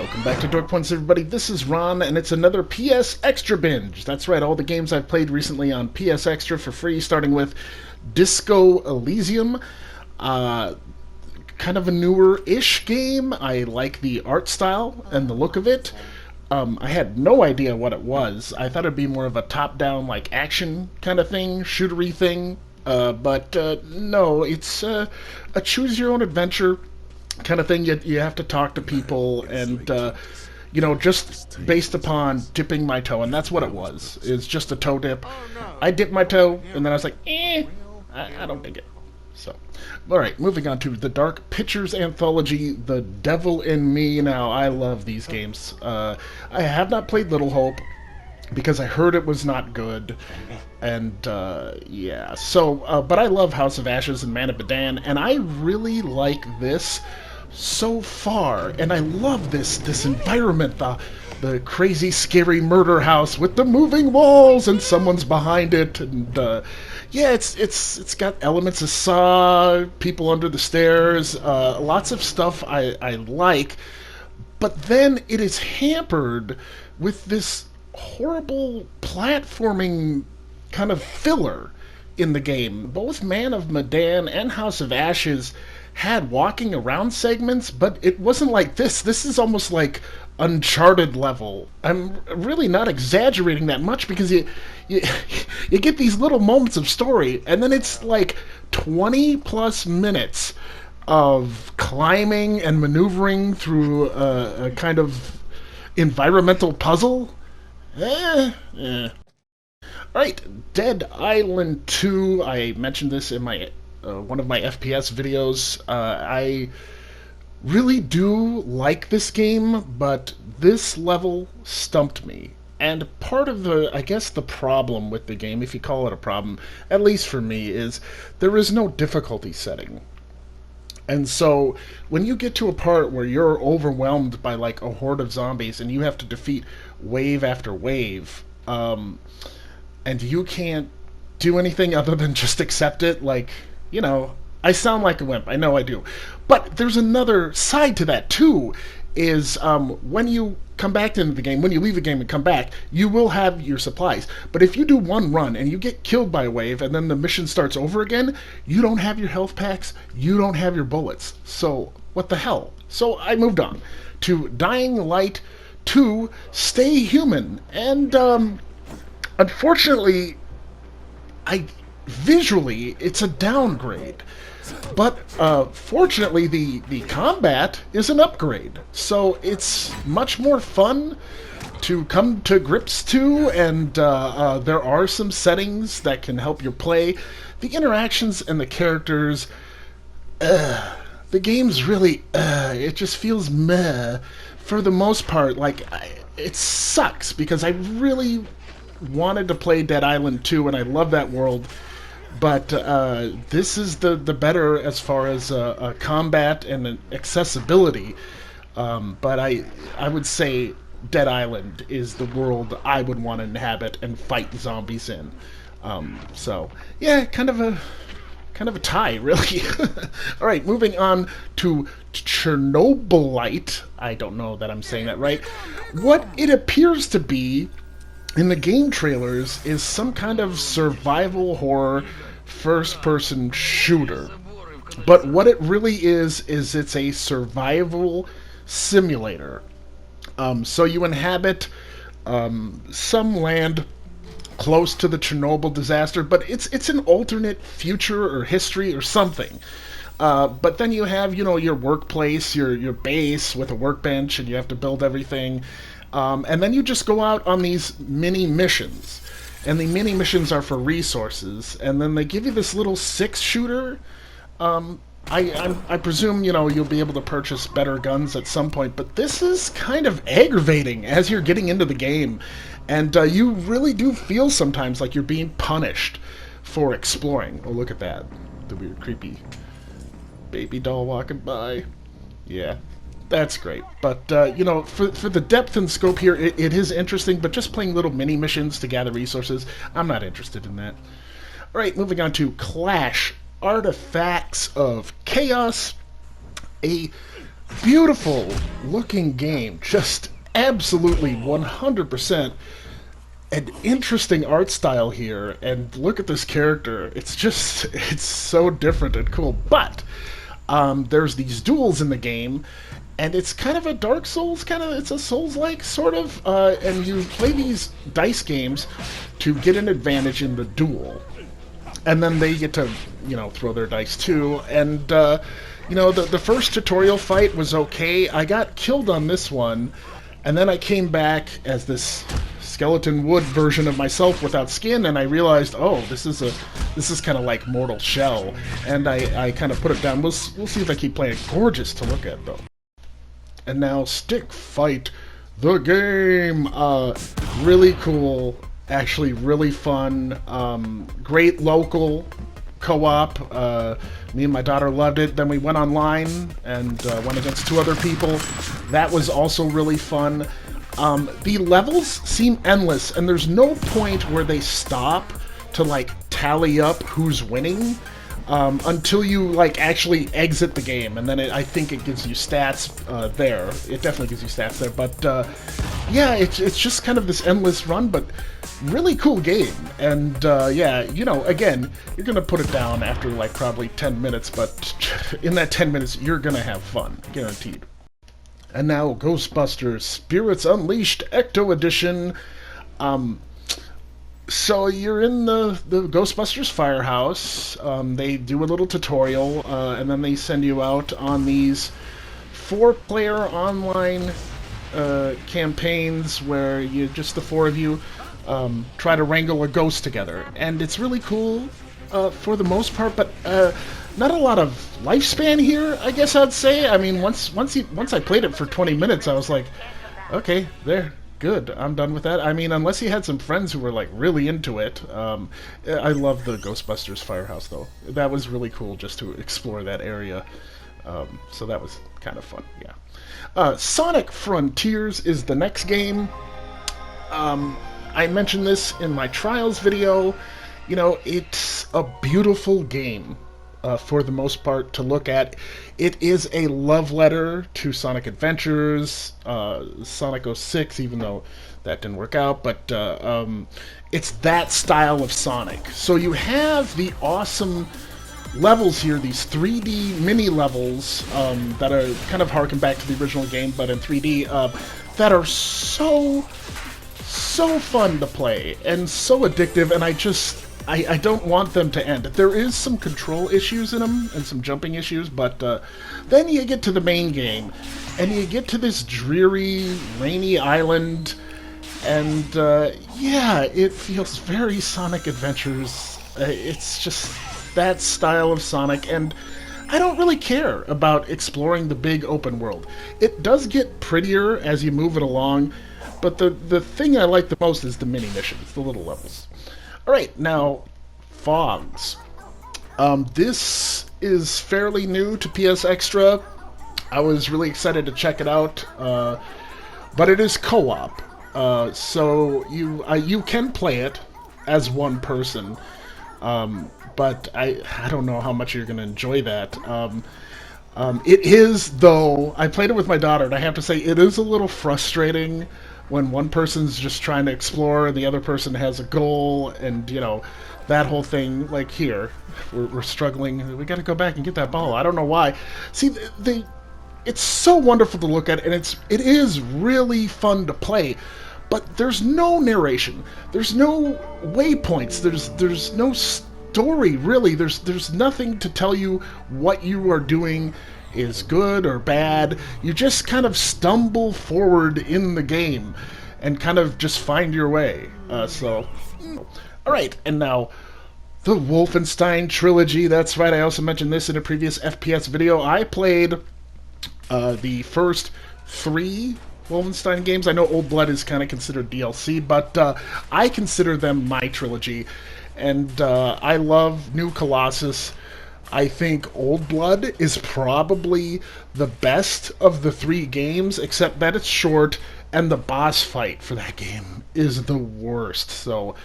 Welcome back to Dork Points, everybody. This is Ron, and it's another PS Extra Binge. That's right, all the games I've played recently on PS Extra for free, starting with Disco Elysium. Kind of a newer-ish game. I like the art style and the look of it. I had no idea what it was. I thought it'd be more of a top-down, like, action kind of thing, shootery thing. But no, it's a choose-your-own-adventure kind of thing. You have to talk to people, and just based upon dipping my toe, and that's what it was. It's just a toe dip. I dipped my toe, and then I was like, I don't dig it. So, all right, moving on to the Dark Pictures Anthology, The Devil in Me. Now, I love these games. I have not played Little Hope because I heard it was not good, and yeah. So, but I love House of Ashes and Man of Medan, and I really like this so far, and I love this environment, the crazy, scary murder house with the moving walls, and someone's behind it, and yeah, it's got elements of Saw, people under the stairs, lots of stuff I like, but then it is hampered with this horrible platforming kind of filler in the game. Both Man of Medan and House of Ashes had walking around segments, but it wasn't like this. This is almost like Uncharted level. I'm really not exaggerating that much, because you get these little moments of story, and then it's like 20 plus minutes of climbing and maneuvering through a kind of environmental puzzle. Alright, Dead Island 2. I mentioned this in my one of my FPS videos. I really do like this game, but this level stumped me. And part of I guess the problem with the game, if you call it a problem, at least for me, is there is no difficulty setting. And so, when you get to a part where you're overwhelmed by like a horde of zombies and you have to defeat wave after wave, and you can't do anything other than just accept it, like, I sound like a wimp, I know I do. But there's another side to that, too, is when you come back into the game, when you leave the game and come back, you will have your supplies. But if you do one run and you get killed by a wave and then the mission starts over again, you don't have your health packs, you don't have your bullets. So, what the hell? So I moved on to Dying Light 2, Stay Human. And, unfortunately, visually, it's a downgrade. But fortunately, the combat is an upgrade. So it's much more fun to come to grips to, and there are some settings that can help your play. The interactions and the characters, the game's really, it just feels meh for the most part. Like, it sucks, because I really wanted to play Dead Island 2, and I love that world. But this is the better as far as combat and accessibility. But I would say Dead Island is the world I would want to inhabit and fight zombies in. So yeah, kind of a tie, really. All right, moving on to Chernobyl Light. I don't know that I'm saying that right. What it appears to be in the game trailers is some kind of survival horror first-person shooter. But what it really is it's a survival simulator. So you inhabit some land close to the Chernobyl disaster, but it's an alternate future or history or something. But then you have, your workplace, your base with a workbench, and you have to build everything. And then you just go out on these mini missions. And the mini missions are for resources. And then they give you this little 6-shooter. I presume, you'll be able to purchase better guns at some point. But this is kind of aggravating as you're getting into the game. And you really do feel sometimes like you're being punished for exploring. Oh, look at that. The weird, creepy baby doll walking by. Yeah. That's great. But, for the depth and scope here, it is interesting, but just playing little mini-missions to gather resources, I'm not interested in that. Alright, moving on to Clash, Artifacts of Chaos, a beautiful looking game, just absolutely 100% an interesting art style here, and look at this character. It's so different and cool. But there's these duels in the game, and it's kind of a Dark Souls it's a Souls-like sort of, and you play these dice games to get an advantage in the duel. And then they get to, throw their dice too. And, the first tutorial fight was okay. I got killed on this one, and then I came back as this skeleton wood version of myself without skin, and I realized, oh, this is kind of like Mortal Shell, and I kind of put it down. We'll see if I keep playing. Gorgeous to look at, though. And now Stick Fight, the game. Really cool. Actually, really fun. Great local co-op. Me and my daughter loved it. Then we went online and went against 2 other people. That was also really fun. The levels seem endless, and there's no point where they stop to like tally up who's winning until you actually exit the game, and then I think it gives you stats there. It definitely gives you stats there, but yeah, it's just kind of this endless run, but really cool game. And yeah, again, you're gonna put it down after probably 10 minutes, but in that 10 minutes you're gonna have fun, guaranteed. And now Ghostbusters Spirits Unleashed Ecto Edition. So you're in the Ghostbusters firehouse. They do a little tutorial, and then they send you out on these 4-player online campaigns where the 4 of you try to wrangle a ghost together. And it's really cool for the most part, but not a lot of lifespan here, I guess I'd say. I mean, once I played it for 20 minutes, I was like, okay, there. Good, I'm done with that. I mean, unless you had some friends who were really into it. I love the Ghostbusters firehouse, though. That was really cool just to explore that area. So that was kind of fun, yeah. Sonic Frontiers is the next game. I mentioned this in my Trials video. It's a beautiful game. For the most part, to look at. It is a love letter to Sonic Adventures, Sonic 06, even though that didn't work out, but it's that style of Sonic. So you have the awesome levels here, these 3D mini levels that are kind of harken back to the original game, but in 3D, that are so fun to play and so addictive, and I don't want them to end. There is some control issues in them and some jumping issues, but then you get to the main game, and you get to this dreary, rainy island, and yeah, it feels very Sonic Adventures. It's just that style of Sonic, and I don't really care about exploring the big open world. It does get prettier as you move it along, but the thing I like the most is the mini missions, the little levels. Alright, now, Fogs. This is fairly new to PS Extra. I was really excited to check it out, but it is co-op. So you can play it as one person, but I don't know how much you're going to enjoy that. It is, though, I played it with my daughter, and I have to say, it is a little frustrating when one person's just trying to explore and the other person has a goal, and that whole thing. Like here, we're struggling. We got to go back and get that ball. I don't know why. See, it's so wonderful to look at, and it is really fun to play. But there's no narration. There's no waypoints. There's no story really. There's nothing to tell you what you are doing is good or bad. You just kind of stumble forward in the game and kind of just find your way. Alright, and now the Wolfenstein Trilogy. That's right, I also mentioned this in a previous FPS video. I played the first 3 Wolfenstein games. I know Old Blood is kind of considered DLC, but I consider them my trilogy. And I love New Colossus. I think Old Blood is probably the best of the 3 games, except that it's short, and the boss fight for that game is the worst. So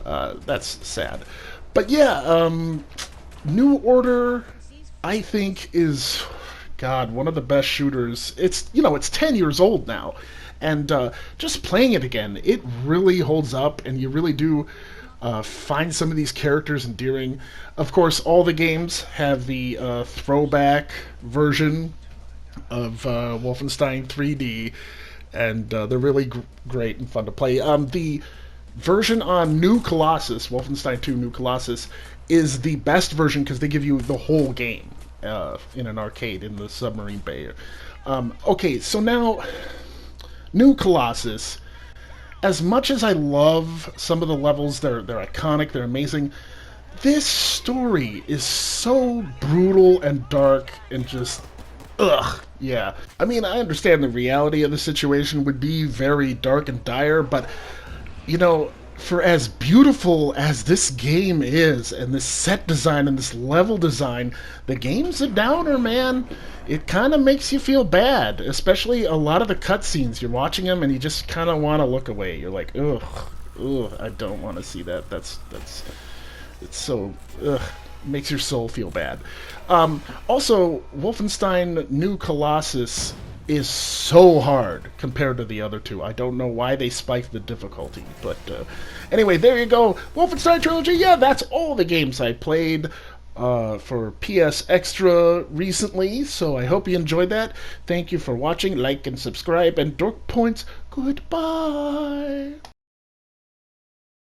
that's sad. But yeah, New Order, I think, is God, one of the best shooters. It's 10 years old now, and just playing it again, it really holds up, and you really do find some of these characters endearing. Of course, all the games have the throwback version of Wolfenstein 3D, and they're really great and fun to play. The version on New Colossus, Wolfenstein 2 New Colossus, is the best version because they give you the whole game in an arcade in the submarine bay. Okay, so now, New Colossus. As much as I love some of the levels, they're iconic, they're amazing. This story is so brutal and dark and just ugh, yeah. I mean, I understand the reality of the situation would be very dark and dire, but for as beautiful as this game is, and this set design and this level design, the game's a downer, man. It kind of makes you feel bad, especially a lot of the cutscenes. You're watching them and you just kind of want to look away. You're like, ugh, I don't want to see that. It's so, ugh, makes your soul feel bad. Also, Wolfenstein New Colossus is so hard compared to the other two. I don't know why they spiked the difficulty, but anyway, there you go. Wolfenstein Trilogy. Yeah, that's all the games I played for PS Extra recently, so I hope you enjoyed that. Thank you for watching. Like and subscribe, and Dork Points, goodbye.